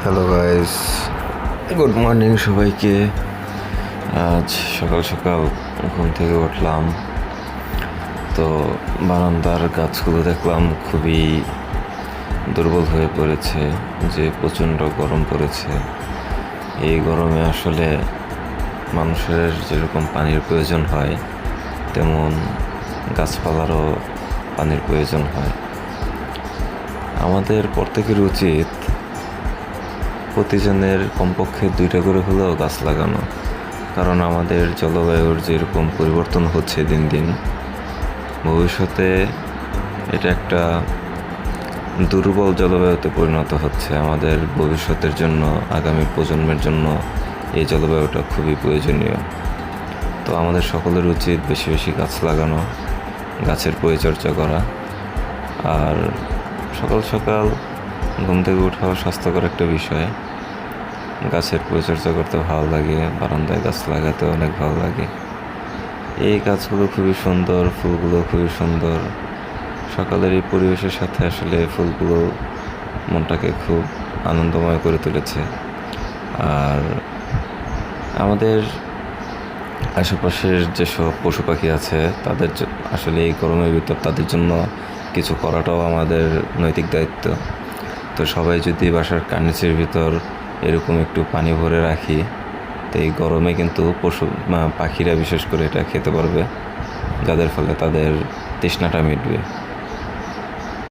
Hello guys, good morning সবাইকে। আজ সকাল সকাল ঘুম থেকে উঠলাম, তো বারান্দার গাছগুলো দেখলাম খুবই দুর্বল হয়ে পড়েছে, যে প্রচণ্ড গরম পড়েছে। এই গরমে আসলে মানুষের যেরকম পানির প্রয়োজন হয়, তেমন গাছপালারও পানির প্রয়োজন হয়। আমাদের প্রত্যেকের উচিত প্রতিজনের কমপক্ষে 2টা করে হলেও গাছ লাগানো, কারণ আমাদের জলবায়ুর যেরকম পরিবর্তন হচ্ছে দিন দিন, ভবিষ্যতে এটা একটা দুর্বল জলবায়ুতে পরিণত হচ্ছে। আমাদের ভবিষ্যতের জন্য, আগামী প্রজন্মের জন্য এই জলবায়ুটা খুবই প্রয়োজনীয়। তো আমাদের সকলের উচিত বেশি বেশি গাছ লাগানো, গাছের পরিচর্যা করা। আর সকাল সকাল ঘুম থেকে ওঠাও স্বাস্থ্যকর একটা বিষয়। গাছের পরিচর্যা করতে ভালো লাগে, বারান্দায় গাছ লাগাতে অনেক ভালো লাগে। এই গাছগুলো খুবই সুন্দর, ফুলগুলো খুবই সুন্দর। সকালের এই পরিবেশের সাথে আসলে ফুলগুলো মনটাকে খুব আনন্দময় করে তুলেছে। আর আমাদের আশেপাশের যেসব পশু পাখি আছে, তাদের আসলে এই গরমের ভিতর তাদের জন্য কিছু করাটাও আমাদের নৈতিক দায়িত্ব। তো সবাই যদি বাসার কার্নিচের ভিতর এরকম একটু পানি ভরে রাখি, তো এই গরমে কিন্তু পাখিরা বিশেষ করে এটা খেতে পারবে, যাদের ফলে তাদের তৃষ্ণাটা মিটবে।